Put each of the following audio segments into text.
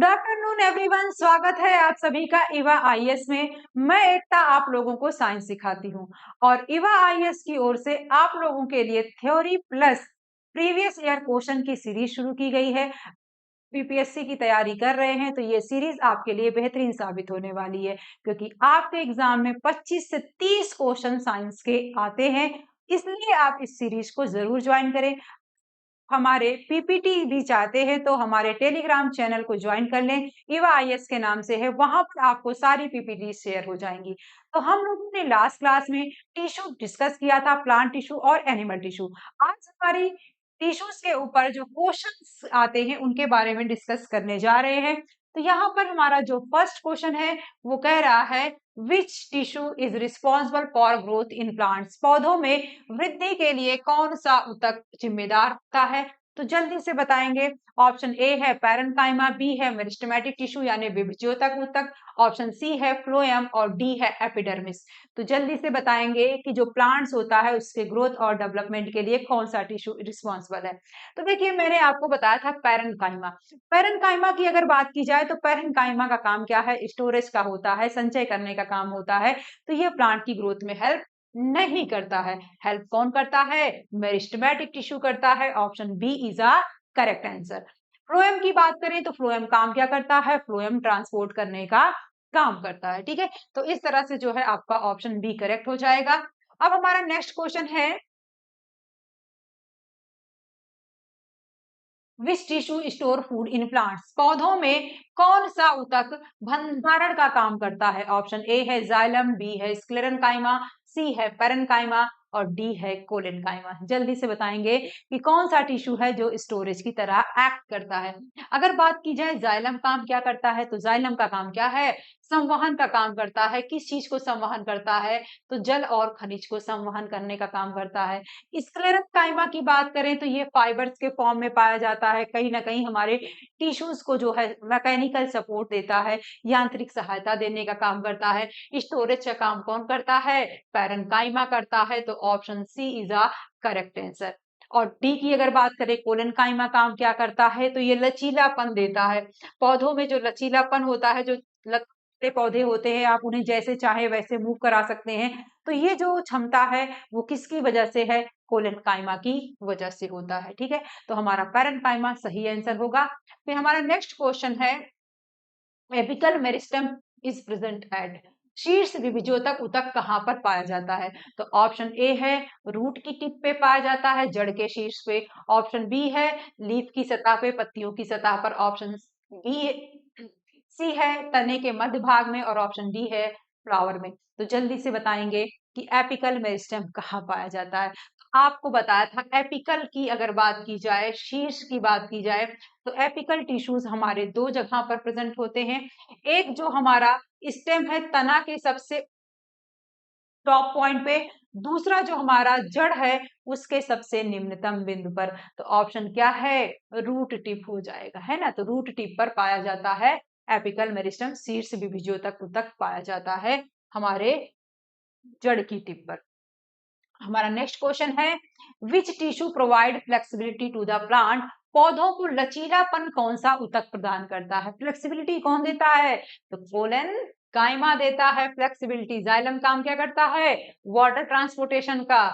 Good afternoon everyone. स्वागत है आप सभी का इवा आईएएस में। मैं एकता आप लोगों को साइंस सिखाती हूँ और इवा आईएएस की ओर से आप लोगों के लिए theory plus previous year question की सीरीज शुरू की गई है। बीपीएससी की तैयारी कर रहे हैं तो ये सीरीज आपके लिए बेहतरीन साबित होने वाली है, क्योंकि आपके एग्जाम में 25 से 30 क्वेश्चन साइंस के आते हैं। इसलिए आप इस सीरीज को जरूर ज्वाइन करें। हमारे पीपीटी भी चाहते हैं तो हमारे टेलीग्राम चैनल को ज्वाइन कर लें, इवा आईएएस के नाम से है। वहां पर आपको सारी पीपीटी शेयर हो जाएंगी। तो हम लोगों ने लास्ट क्लास में टिश्यू डिस्कस किया था, प्लांट टिश्यू और एनिमल टिश्यू। आज हमारी टिश्यूज के ऊपर जो क्वेश्चंस आते हैं उनके बारे में डिस्कस करने जा रहे हैं। तो यहाँ पर हमारा जो फर्स्ट क्वेश्चन है वो कह रहा है which tissue is responsible for growth in plants. पौधों में वृद्धि के लिए कौन सा ऊतक जिम्मेदार होता है? तो जल्दी से बताएंगे। ऑप्शन ए है पैरेन्काइमा, बी है मेरिस्टेमेटिक टिश्यू यानी विभज्योतक ऊतक, ऑप्शन सी है फ्लोएम और डी है एपिडर्मिस। तो जल्दी से बताएंगे कि जो प्लांट्स होता है उसके ग्रोथ और डेवलपमेंट के लिए कौन सा टिश्यू रिस्पॉन्सिबल है। तो देखिए, मैंने आपको बताया था पैरेन्काइमा। पैरेन्काइमा की अगर बात की जाए तो पैरेन्काइमा का काम क्या है? स्टोरेज का होता है, संचय करने का काम होता है। तो ये प्लांट की ग्रोथ में हेल्प नहीं करता है। हेल्प कौन करता है? मेरिस्टेमेटिक टिश्यू करता है। Option B is a correct answer. Phloem की बात करें तो फ्लोएम काम क्या करता है? फ्लोएम ट्रांसपोर्ट करने का काम करता है। ठीक है, तो इस तरह से जो है आपका ऑप्शन बी करेक्ट हो जाएगा। अब हमारा नेक्स्ट क्वेश्चन है which tissue store food in plants. पौधों में कौन सा ऊतक भंडारण का काम करता है? ऑप्शन ए है जाइलम, बी है स्क्लेरेन्काइमा, सी है पैरेन्काइमा और डी है कोलेन्काइमा। जल्दी से बताएंगे कि कौन सा टिश्यू है जो स्टोरेज की तरह एक्ट करता है। अगर बात की जाए जाइलम काम क्या करता है, तो जाइलम का काम क्या है? संवहन का काम करता है। किस चीज को संवहन करता है? तो जल और खनिज को संवहन करने का काम करता है। स्क्लेरेन्काइमा की बात करें तो ये फाइबर्स के फॉर्म में पाया जाता है। कहीं ना कहीं हमारे टिश्यूज को जो है मैकेनिकल सपोर्ट देता है, यांत्रिक सहायता देने का काम करता है। स्टोरेज का काम कौन करता है? पैरेन्काइमा करता है। तो option C is a correct answer. और डी की अगर बात करें कोलेन्काइमा काम क्या करता है, तो ये लचीलापन देता है। पौधों में जो लचीलापन होता है, जो लचीले पौधे होते हैं आप उन्हें जैसे चाहे वैसे मूव करा सकते हैं। तो ये जो क्षमता है वो किसकी वजह से है? कोलेन्काइमा की वजह से होता है। ठीक है, तो हमारा पैरेन्काइमा सही आंसर होगा। फिर हमारा नेक्स्ट क्वेश्चन है apical meristem is present at. शीर्ष विभज्योतक ऊतक कहाँ पर पाया जाता है? तो ऑप्शन ए है रूट की टिप पे पाया जाता है, जड़ के शीर्ष पे। ऑप्शन बी है लीफ की सतह पे, पत्तियों की सतह पर। ऑप्शन बी सी है तने के मध्य भाग में और ऑप्शन डी है फ्लावर में। तो जल्दी से बताएंगे कि एपिकल मेरिस्टम कहाँ पाया जाता है। तो आपको बताया था एपिकल की अगर बात की जाए, शीर्ष की बात की जाए, तो एपिकल टिश्यूज हमारे दो जगह पर प्रेजेंट होते हैं। एक जो हमारा स्टेम है तना के सबसे टॉप पॉइंट पे, दूसरा जो हमारा जड़ है उसके सबसे निम्नतम बिंदु पर। तो ऑप्शन क्या है? रूट टिप हो जाएगा, है ना। तो रूट टिप पर पाया जाता है एपिकल मेरिस्टम। शीर्ष विभज्योतक ऊतक पाया जाता है हमारे जड़ की टिप पर। हमारा नेक्स्ट क्वेश्चन है which tissue provide flexibility to the plant. पौधों को लचीलापन कौन सा ऊतक प्रदान करता है? फ्लेक्सिबिलिटी कौन देता है? तो कोलेन्काइमा देता है फ्लेक्सिबिलिटी। जाइलम काम क्या करता है? वाटर ट्रांसपोर्टेशन का।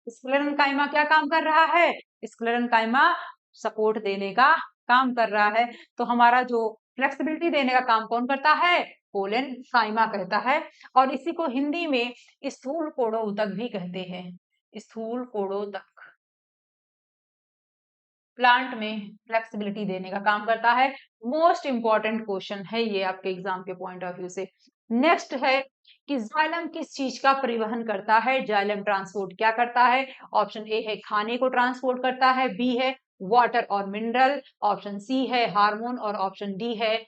स्क्लेरेन्काइमा क्या काम कर रहा है? स्क्लेरेन्काइमा सपोर्ट देने का काम कर रहा है। तो हमारा जो फ्लेक्सिबिलिटी देने का काम कौन करता है? कोलेन्काइमा कहता है। और इसी को हिंदी में स्थूल कोड़ोउतक भी कहते हैं। स्थूल कोड़ोउतक प्लांट में फ्लेक्सिबिलिटी देने का काम करता है। मोस्ट इंपॉर्टेंट क्वेश्चन है ये आपके एग्जाम के पॉइंट ऑफ व्यू से। नेक्स्ट है कि जाइलम किस चीज का परिवहन करता है? जाइलम ट्रांसपोर्ट क्या करता है? ऑप्शन ए है खाने को ट्रांसपोर्ट करता है, बी है वाटर और मिनरल, ऑप्शन सी है हार्मोन और ऑप्शन डी है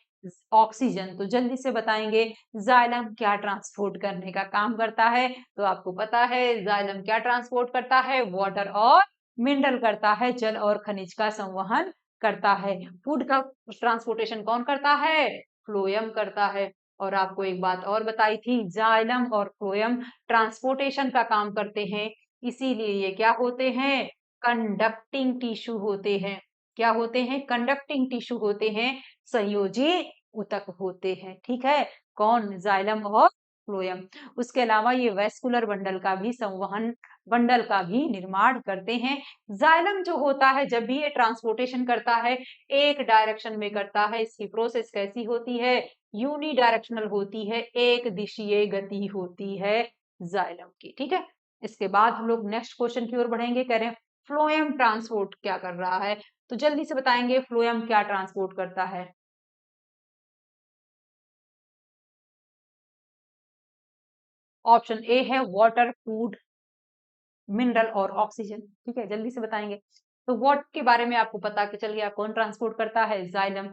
ऑक्सीजन। तो जल्दी से बताएंगे जाइलम क्या ट्रांसपोर्ट करने का काम करता है। तो आपको पता है जाइलम क्या ट्रांसपोर्ट करता है? वाटर और मिनरल करता है, जल और खनिज का संवहन करता है। फूड का ट्रांसपोर्टेशन कौन करता है? फ्लोएम करता है। और आपको एक बात और बताई थी, जाइलम और फ्लोएम ट्रांसपोर्टेशन का काम करते हैं, इसीलिए ये क्या होते हैं? कंडक्टिंग टिश्यू होते हैं। क्या होते हैं? कंडक्टिंग टिश्यू होते हैं, संयोजी ऊतक होते हैं। ठीक है, कौन? जाइलम और फ्लोएम। उसके अलावा ये वेस्कुलर बंडल का भी संवहन बंडल का भी निर्माण करते हैं। जाइलम जो होता है जब भी ये ट्रांसपोर्टेशन करता है एक डायरेक्शन में करता है। इसकी प्रोसेस कैसी होती है? यूनी डायरेक्शनल होती है, एक दिशीय गति होती है जाइलम की। ठीक है, इसके बाद हम लोग नेक्स्ट क्वेश्चन की ओर बढ़ेंगे। कह रहे हैं फ्लोएम ट्रांसपोर्ट क्या कर रहा है, तो जल्दी से बताएंगे फ्लोएम क्या ट्रांसपोर्ट करता है। ऑप्शन ए है वाटर, फूड, मिनरल और ऑक्सीजन। ठीक है, जल्दी से बताएंगे। तो वाटर के बारे में आपको पता कि चल गया, कौन ट्रांसपोर्ट करता है? जाइलम।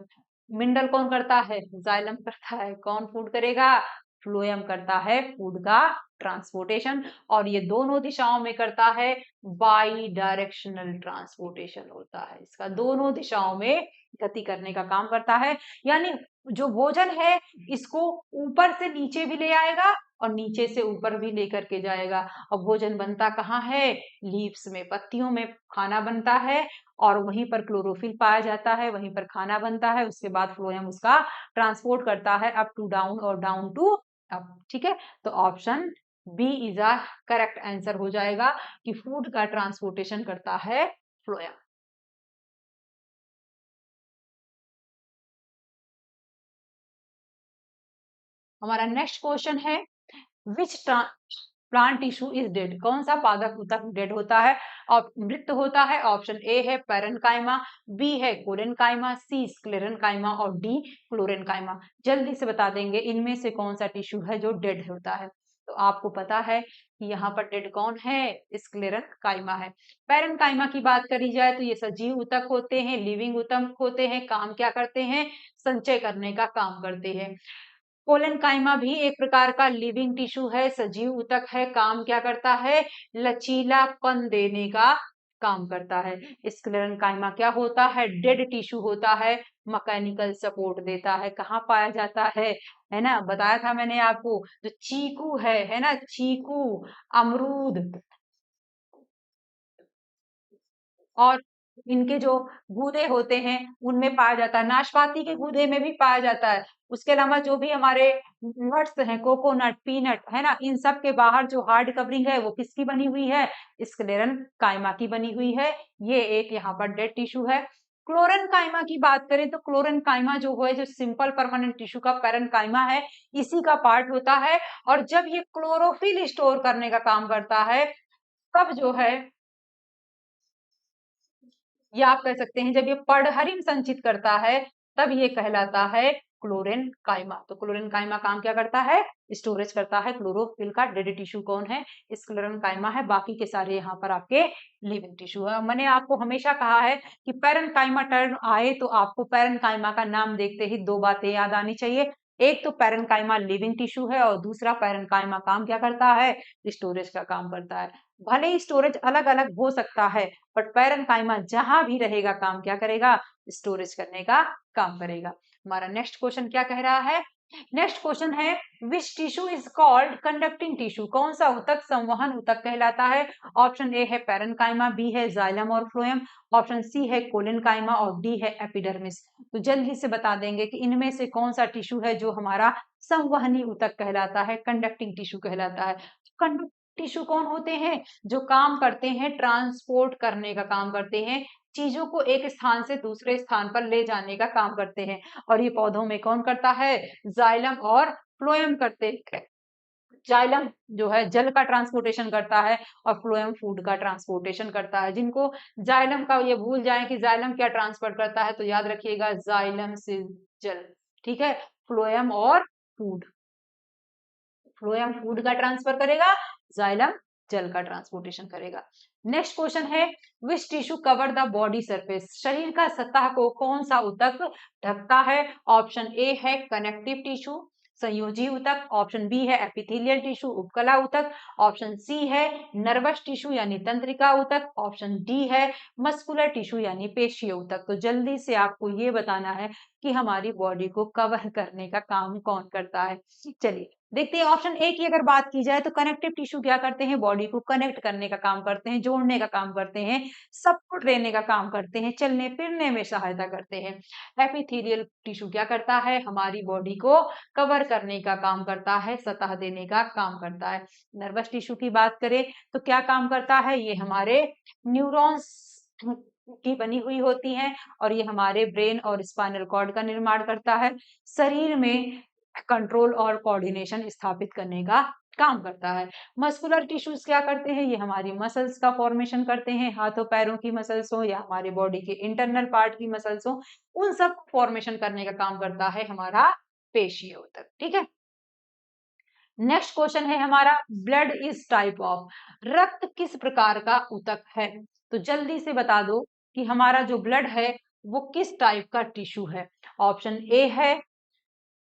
मिनरल कौन करता है? जाइलम करता है। कौन फूड करेगा? फ्लोएम करता है फूड का ट्रांसपोर्टेशन। और ये दोनों दिशाओं में करता है, बाई डायरेक्शनल ट्रांसपोर्टेशन होता है इसका, दोनों दिशाओं में गति करने का काम करता है। यानी जो भोजन है इसको ऊपर से नीचे भी ले आएगा और नीचे से ऊपर भी लेकर के जाएगा। और भोजन बनता कहाँ है? लीव्स में, पत्तियों में खाना बनता है और वहीं पर क्लोरोफिल पाया जाता है, वहीं पर खाना बनता है। उसके बाद फ्लोएम उसका ट्रांसपोर्ट करता है अप टू डाउन और डाउन टू अप। ठीक है, तो option B is a correct answer हो जाएगा कि फूड का ट्रांसपोर्टेशन करता है फ्लोएम। हमारा नेक्स्ट क्वेश्चन है which plant tissue is dead, कौन सा पादप ऊतक डेड होता है और मृत होता है? ऑप्शन ए है पैरेन्काइमा, बी है कोलेनकाइमा, सी स्क्लेरेन्काइमा और डी क्लोरेन्काइमा। जल्दी से बता देंगे इनमें से कौन सा टिश्यू है जो डेड होता है। तो आपको पता है कि यहाँ पर डेड कौन है? स्क्लेरेन्काइमा है। पैरेन्काइमा की बात करी जाए तो ये सजीव ऊतक होते हैं, लिविंग ऊतक होते हैं। काम क्या करते हैं? संचय करने का काम करते हैं। कोलेनकाइमा भी एक प्रकार का लिविंग टिश्यू है, सजीव ऊतक है। काम क्या करता है? लचीलापन देने का काम करता है। स्क्लेरेन्काइमा क्या होता है? डेड टिश्यू होता है, मैकेनिकल सपोर्ट देता है। कहाँ पाया जाता है ना? बताया था मैंने आपको, जो चीकू है ना, चीकू, अमरूद और इनके जो गूदे होते हैं उनमें पाया जाता है। नाशपाती के गूदे में भी पाया जाता है। उसके अलावा जो भी हमारे नट्स हैं, कोकोनट, पीनट है ना, इन सब के बाहर जो हार्ड कवरिंग है वो किसकी बनी हुई है? स्क्लेरेन्काइमा की बनी हुई है। ये एक यहाँ पर डेड टिश्यू है। क्लोरेन्काइमा की बात करें तो क्लोरेन्काइमा जो है, जो सिंपल परमानेंट टिश्यू का पैरेन्काइमा है, इसी का पार्ट होता है। और जब ये क्लोरोफिल स्टोर करने का काम करता है तब जो है, या आप कह सकते हैं जब ये पर्णहरिम संचित करता है तब ये कहलाता है क्लोरेन्काइमा। तो क्लोरेन्काइमा काम क्या करता है? स्टोरेज करता है क्लोरोफिल का। डेड टिश्यू कौन है? क्लोरेन्काइमा है। बाकी के सारे यहाँ पर आपके लिविंग टिश्यू है। मैंने आपको हमेशा कहा है कि पैरेन्काइमा टर्म आए तो आपको पैरेन्काइमा का नाम देखते ही दो बातें याद आनी चाहिए। एक तो पैरेन्काइमा लिविंग टिश्यू है और दूसरा पैरेन्काइमा काम क्या करता है? स्टोरेज का काम करता है। भले ही स्टोरेज अलग अलग हो सकता है बट पैरेन्काइमा जहां भी रहेगा काम क्या करेगा? स्टोरेज करने का काम करेगा। हमारा नेक्स्ट क्वेश्चन क्या कह रहा है? नेक्स्ट क्वेश्चन है which tissue is called conducting tissue, कौन सा ऊतक संवहन ऊतक कहलाता है? ऑप्शन ए है पैरेन्काइमा, बी है जाइलम और फ्लोएम, ऑप्शन सी है कोलेनकाइमा और डी है एपिडर्मिस। तो जल्दी से बता देंगे कि इनमें से कौन सा टिश्यू है जो हमारा संवहनी ऊतक कहलाता है, कंडक्टिंग टिश्यू कहलाता है। कंडक्टिंग टिश्यू कौन होते हैं? जो काम करते हैं ट्रांसपोर्ट करने का काम करते हैं, चीजों को एक स्थान से दूसरे स्थान पर ले जाने का काम करते हैं। और ये पौधों में कौन करता है? जाइलम और फ्लोएम करते हैं। जाइलम जो है जल का ट्रांसपोर्टेशन करता है और फ्लोएम फूड का ट्रांसपोर्टेशन करता है। जिनको जाइलम का ये भूल जाए कि जाइलम क्या ट्रांसफर करता है, तो याद रखिएगा जाइलम से जल। ठीक है, फ्लोएम और फूड, फ्लोएम फूड का ट्रांसफर करेगा, जाइलम जल का ट्रांसपोर्टेशन करेगा। नेक्स्ट क्वेश्चन है which tissue cover the body surface, शरीर का सतह को कौन सा ऊतक ढकता है? ऑप्शन ए है कनेक्टिव टिश्यू, संयोजी ऊतक, ऑप्शन बी है एपिथेलियल टिश्यू, उपकला ऊतक, ऑप्शन सी है नर्वस टिश्यू यानी तंत्रिका ऊतक, ऑप्शन डी है मस्कुलर टिश्यू यानी पेशीय ऊतक। तो जल्दी से आपको ये बताना है कि हमारी बॉडी को कवर करने का काम कौन करता है। चलिए देखते हैं ऑप्शन ए की अगर बात की जाए तो कनेक्टिव टिश्यू क्या करते हैं, बॉडी को कनेक्ट करने का काम करते हैं, जोड़ने का काम करते हैं, सपोर्ट देने का काम करते हैं, चलने फिरने में सहायता करते हैं। एपिथेलियल टिश्यू क्या करता है, हमारी बॉडी को कवर करने का काम करता है, सतह देने का काम करता है। नर्वस टिश्यू की बात करें तो क्या काम करता है, ये हमारे न्यूरॉन्स की बनी हुई होती हैं और ये हमारे ब्रेन और स्पाइनल कॉर्ड का निर्माण करता है। शरीर में कंट्रोल और कोऑर्डिनेशन स्थापित करने का काम करता है। मस्कुलर टिश्यूज क्या करते हैं, ये हमारी मसल्स का फॉर्मेशन करते हैं, हाथों पैरों की मसल्स हो या हमारे बॉडी के इंटरनल पार्ट की मसल्स हो, उन सब फॉर्मेशन करने का काम करता है हमारा पेशीय ऊतक। ठीक है, नेक्स्ट क्वेश्चन है हमारा, ब्लड इज टाइप ऑफ, रक्त किस प्रकार का ऊतक है। तो जल्दी से बता दो कि हमारा जो ब्लड है वो किस टाइप का टिश्यू है। ऑप्शन ए है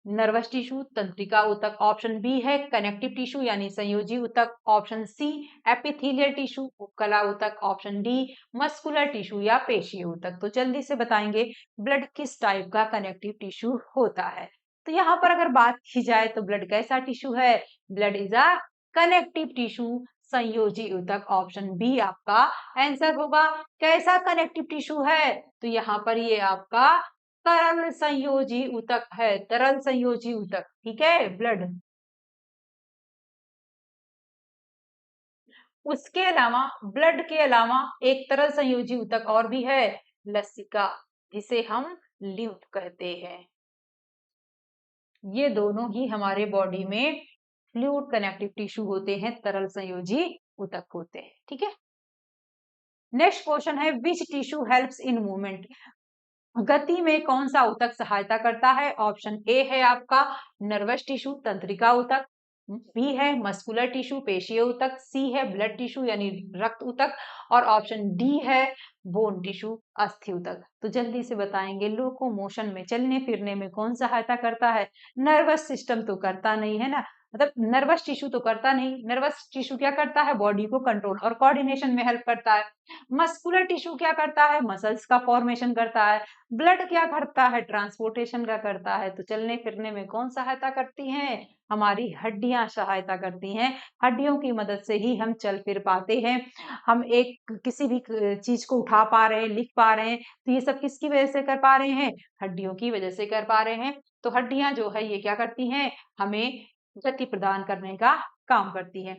नर्वस टिश्यू, तंत्रिका ऊतक। ऑप्शन बी है कनेक्टिव टिश्यू यानी संयोजी ऊतक। ऑप्शन सी एपिथेलियल टिश्यू, उपकला ऊतक। ऑप्शन डी मस्कुलर टिश्यू या पेशीय ऊतक। तो जल्दी से बताएंगे ब्लड किस टाइप का कनेक्टिव टिश्यू होता है। तो यहाँ पर अगर बात की जाए तो ब्लड कैसा टिश्यू है, blood is a connective tissue, संयोजी ऊतक। ऑप्शन बी आपका आंसर होगा। कैसा कनेक्टिव टिश्यू है, तो यहाँ पर ये आपका तरल संयोजी ऊतक है, तरल संयोजी ऊतक। ठीक है, ब्लड। उसके अलावा ब्लड के अलावा एक तरल संयोजी ऊतक और भी है, लसिका, जिसे हम लिम्फ कहते हैं। ये दोनों ही हमारे बॉडी में फ्लूइड कनेक्टिव टिश्यू होते हैं, तरल संयोजी ऊतक होते हैं। ठीक है, नेक्स्ट क्वेश्चन है, which tissue helps in movement, गति में कौन सा ऊतक सहायता करता है। ऑप्शन ए है आपका नर्वस टिश्यू, तंत्रिका ऊतक। बी है मस्कुलर टिश्यू, पेशीय ऊतक। सी है ब्लड टिश्यू यानी रक्त ऊतक। और ऑप्शन डी है बोन टिश्यू, अस्थि ऊतक। तो जल्दी से बताएंगे, लोकोमोशन में, चलने फिरने में कौन सहायता करता है। नर्वस सिस्टम तो करता नहीं है ना, मतलब नर्वस टिश्यू तो करता नहीं। नर्वस टिश्यू क्या करता है, बॉडी को कंट्रोल और कोऑर्डिनेशन में हेल्प करता है। मस्कुलर टिश्यू क्या करता है, मसल्स का फॉर्मेशन करता है। ब्लड क्या करता है, ट्रांसपोर्टेशन का करता है। तो चलने फिरने में कौन सहायता करती हैं, हमारी हड्डियां सहायता करती हैं। हड्डियों की मदद से ही हम चल फिर पाते हैं, हम एक किसी भी चीज को उठा पा रहे हैं, लिख पा रहे हैं, तो ये सब किसकी वजह से कर पा रहे हैं, हड्डियों की वजह से कर पा रहे हैं। तो हड्डियां जो है ये क्या करती हैं, हमें गति प्रदान करने का काम करती है।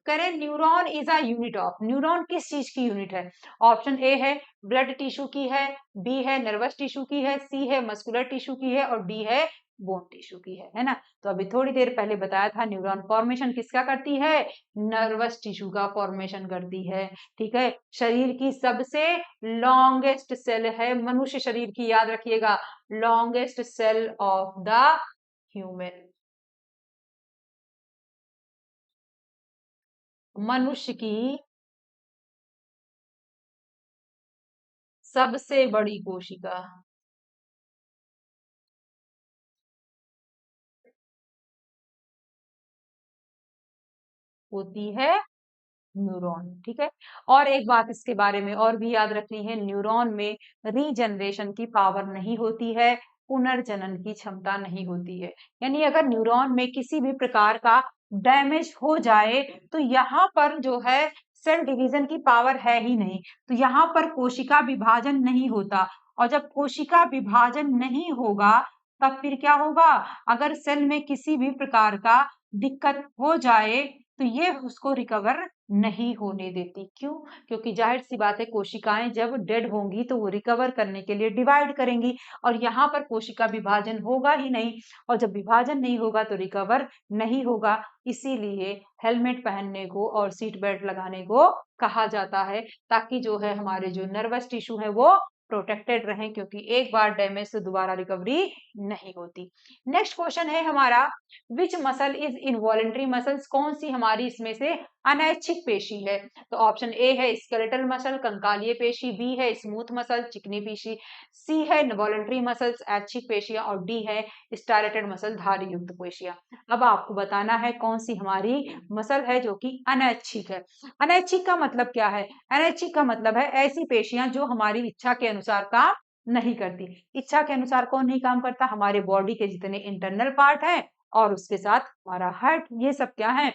करें, neuron is a unit of, neuron किस चीज की यूनिट है। ऑप्शन ए है ब्लड टिश्यू की है, बी है नर्वस टिश्यू की है, सी है मस्कुलर टिश्यू की है और डी है बोन टिश्यू की है ना। तो अभी थोड़ी देर पहले बताया था, न्यूरॉन फॉर्मेशन किसका करती है, नर्वस टिश्यू का फॉर्मेशन करती है। ठीक है, शरीर की सबसे लॉन्गेस्ट सेल है, मनुष्य शरीर की, याद रखिएगा, longest cell of the human, मनुष्य की सबसे बड़ी कोशिका होती है न्यूरॉन। ठीक है, और एक बात इसके बारे में और भी याद रखनी है, न्यूरॉन में रीजनरेशन की पावर नहीं होती है, पुनर्जनन की क्षमता नहीं होती है। यानी अगर न्यूरॉन में किसी भी प्रकार का डैमेज हो जाए तो यहाँ पर जो है सेल डिवीजन की पावर है ही नहीं, तो यहाँ पर कोशिका विभाजन नहीं होता। और जब कोशिका विभाजन नहीं होगा तब फिर क्या होगा, अगर सेल में किसी भी प्रकार का दिक्कत हो जाए तो ये उसको रिकवर नहीं होने देती। क्यों, क्योंकि जाहिर सी बात है, कोशिकाएं जब डेड होंगी तो वो रिकवर करने के लिए डिवाइड करेंगी, और यहाँ पर कोशिका विभाजन होगा ही नहीं, और जब विभाजन नहीं होगा तो रिकवर नहीं होगा। इसीलिए हेलमेट पहनने को और सीट बेल्ट लगाने को कहा जाता है, ताकि जो है हमारे जो नर्वस टिश्यू है वो प्रोटेक्टेड रहें, क्योंकि एक बार डैमेज से दोबारा रिकवरी नहीं होती। नेक्स्ट क्वेश्चन है हमारा, which muscle is involuntary muscles, कौन सी हमारी इसमें से अनैच्छिक पेशी है। तो ऑप्शन ए है स्केलेटल मसल, कंकालीय पेशी। बी है स्मूथ मसल, चिकनी पेशी। सी है वॉलेंट्री मसल्स, ऐच्छिक पेशियां। और डी है स्टारेटेड मसल, धारी युक्त पेशियां। अब आपको बताना है कौन सी हमारी मसल है जो कि अनैच्छिक है। अनैच्छिक का मतलब क्या है, अनैच्छिक का मतलब है ऐसी पेशियां जो हमारी इच्छा के अनुसार काम नहीं करती। इच्छा के अनुसार कौन नहीं काम करता, हमारे बॉडी के जितने इंटरनल पार्ट हैं और उसके साथ हमारा हार्ट, ये सब क्या है,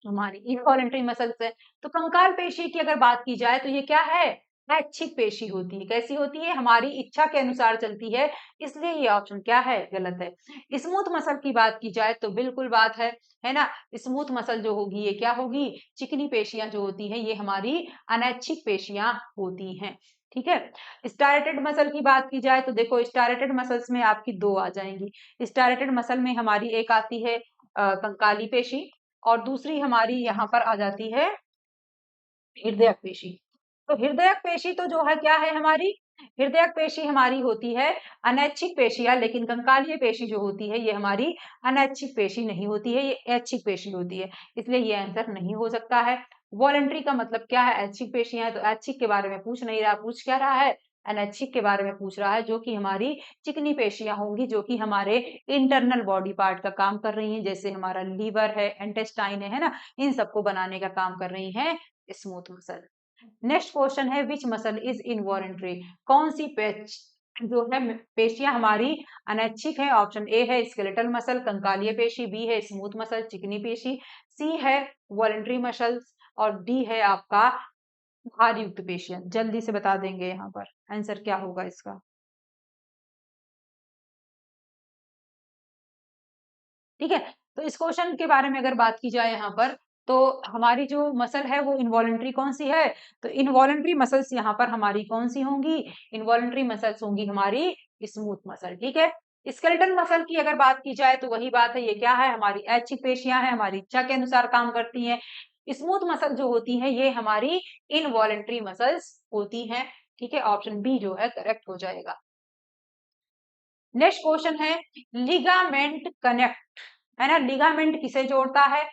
हमारी इनवॉलेंटरी मसल्स है। तो कंकाल पेशी की अगर बात की जाए तो ये क्या है, ऐच्छिक पेशी होती है। कैसी होती है, हमारी इच्छा के अनुसार चलती है, इसलिए ये ऑप्शन क्या है, गलत है। स्मूथ मसल की बात की जाए तो बिल्कुल बात है ना। स्मूथ मसल जो होगी ये क्या होगी, चिकनी पेशियां जो होती है ये हमारी अनैच्छिक पेशियां होती हैं। ठीक है। स्टारेटेड मसल की बात की जाए तो देखो स्टारेटेड मसल्स में आपकी दो आ जाएंगी। स्टारेटेड मसल में हमारी एक आती है कंकाली पेशी, और दूसरी हमारी यहाँ पर आ जाती है हृदयक पेशी। तो हृदयक पेशी तो जो है क्या है हमारी, हृदयक पेशी हमारी होती है अनैच्छिक पेशियां, लेकिन कंकालीय पेशी जो होती है ये हमारी अनैच्छिक पेशी नहीं होती है, ये ऐच्छिक पेशी होती है, इसलिए ये आंसर नहीं हो सकता है। वॉलेंट्री का मतलब क्या है, ऐच्छिक पेशियां है, तो ऐच्छिक के बारे में पूछ नहीं रहा, पूछ क्या रहा है, अनैच्छिक के बारे में पूछ रहा है, जो कि हमारी चिकनी पेशियां होंगी, जो कि हमारे इंटरनल बॉडी पार्ट का काम कर रही हैं, जैसे हमारा लीवर है, इंटेस्टाइन है ना, इन सबको बनाने का काम कर रही हैं स्मूथ मसल। नेक्स्ट क्वेश्चन है विच मसल इज इनवॉलेंट्री, कौन सी जो है पेशियां हमारी अनैच्छिक है। ऑप्शन ए है स्केलेटल मसल कंकालीय पेशी, बी है स्मूथ मसल चिकनी पेशी, सी है वॉलेंट्री मसल्स, और डी है आपका भार युक्त पेशियां। जल्दी से बता देंगे यहाँ पर आंसर क्या होगा इसका। ठीक है। तो इस क्वेश्चन के बारे में अगर बात की जाए यहाँ पर, तो हमारी जो मसल है वो इनवॉलेंट्री कौन सी है, तो इनवॉलेंट्री मसल्स यहाँ पर हमारी कौन सी होंगी, इनवॉलेंट्री मसल्स होंगी हमारी स्मूथ मसल। ठीक है। स्केलेटल मसल की अगर बात की जाए तो वही बात है, ये क्या है, हमारी ऐच्छिक पेशियां हैं, हमारी इच्छा के अनुसार काम करती हैं। स्मूथ मसल जो होती है ये हमारी इनवॉलेंट्री मसल्स होती हैं। ठीक है, ऑप्शन बी जो है करेक्ट हो जाएगा। नेक्स्ट क्वेश्चन है लिगामेंट कनेक्ट, है ना, लिगामेंट किसे जोड़ता है,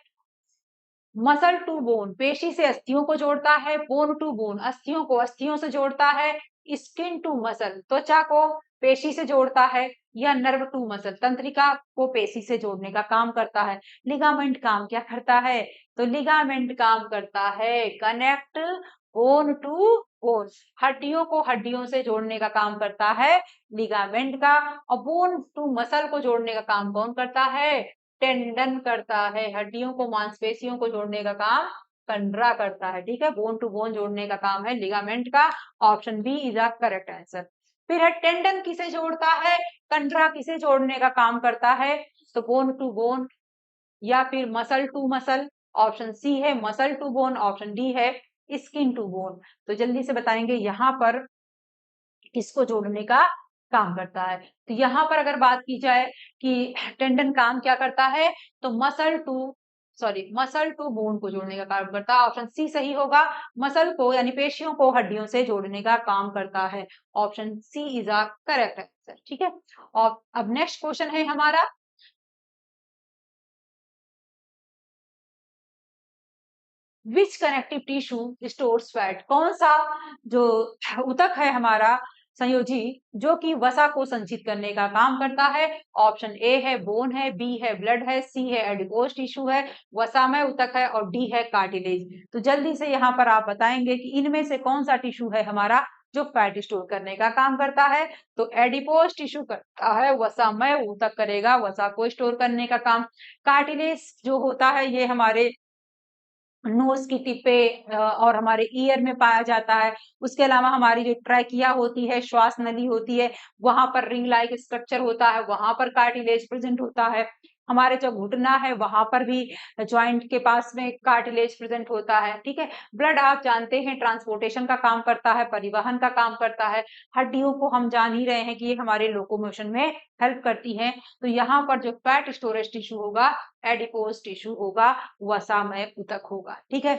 मसल टू बोन, पेशी से अस्थियों को जोड़ता है, बोन टू बोन, अस्थियों को अस्थियों से जोड़ता है, स्किन टू मसल, त्वचा को पेशी से जोड़ता है, या नर्व टू मसल, तंत्रिका को पेशी से जोड़ने का काम करता है। लिगामेंट काम क्या करता है, तो लिगामेंट काम करता है कनेक्ट बोन टू बोन, हड्डियों को हड्डियों से जोड़ने का काम करता है लिगामेंट का। और बोन टू मसल को जोड़ने का काम कौन करता है, टेंडन करता है, हड्डियों को मांसपेशियों को जोड़ने का काम कंडरा करता है। ठीक है, बोन टू बोन जोड़ने का काम है लिगामेंट का, option B is the correct answer. फिर है टेंडन किसे जोड़ता है, कंडरा किसे जोड़ने का काम करता है, तो बोन टू बोन या फिर muscle to muscle, option C है muscle to bone, option D है स्किन टू बोन। तो जल्दी से बताएंगे यहाँ पर किसको जोड़ने का काम करता है। तो यहाँ पर अगर बात की जाए कि टेंडन काम क्या करता है, तो मसल टू बोन को जोड़ने का काम करता है, ऑप्शन सी सही होगा। मसल को यानी पेशियों को हड्डियों से जोड़ने का काम करता है, option C is a correct answer. ठीक है। और अब नेक्स्ट क्वेश्चन है हमारा, which connective tissue stores fat, कौन सा जो ऊतक है हमारा संयोजी जो कि वसा को संचित करने का काम करता है। ऑप्शन ए है बोन है, बी है ब्लड है, सी है एडिपोज टिश्यू है, वसामय ऊतक है, और डी है कार्टिलेज। तो जल्दी से यहाँ पर आप बताएंगे कि इनमें से कौन सा टिश्यू है हमारा जो फैट स्टोर करने का काम करता है। तो एडिपोज टिश्यू करता है, वसामय ऊतक करेगा वसा को स्टोर करने का काम। कार्टिलेज जो होता है ये हमारे नोज की टिप पे और हमारे ईयर में पाया जाता है। उसके अलावा हमारी जो ट्रैकिया होती है, श्वास नली होती है, वहां पर रिंग लाइक स्ट्रक्चर होता है, वहां पर कार्टिलेज प्रेजेंट होता है। हमारे जो घुटना है वहां पर भी जॉइंट के पास में कार्टिलेज प्रेजेंट होता है। ठीक है। ब्लड आप जानते हैं ट्रांसपोर्टेशन का काम करता है, परिवहन का काम करता है। हड्डियों को हम जान ही रहे हैं कि ये हमारे लोकोमोशन में हेल्प करती हैं। तो यहाँ पर जो फैट स्टोरेज टिश्यू होगा एडिपोज टिश्यू होगा, वसामय ऊतक होगा। ठीक है।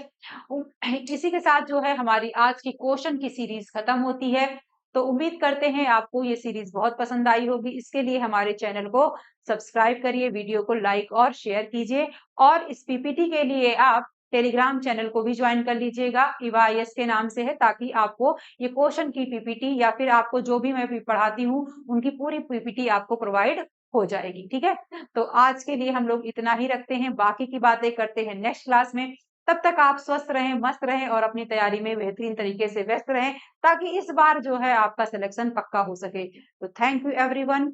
इसी के साथ जो है हमारी आज की क्वेश्चन की सीरीज खत्म होती है। तो उम्मीद करते हैं आपको ये सीरीज बहुत पसंद आई होगी। इसके लिए हमारे चैनल को सब्सक्राइब करिए, वीडियो को लाइक और शेयर कीजिए, और इस पीपीटी के लिए आप टेलीग्राम चैनल को भी ज्वाइन कर लीजिएगा, EVA-IAS के नाम से है, ताकि आपको ये क्वेश्चन की पीपीटी या फिर आपको जो भी मैं पढ़ाती हूँ उनकी पूरी पीपीटी आपको प्रोवाइड हो जाएगी। ठीक है। तो आज के लिए हम लोग इतना ही रखते हैं, बाकी की बातें करते हैं नेक्स्ट क्लास में। तब तक आप स्वस्थ रहें, मस्त रहें और अपनी तैयारी में बेहतरीन तरीके से व्यस्त रहें, ताकि इस बार जो है आपका सिलेक्शन पक्का हो सके। तो थैंक यू एवरीवन।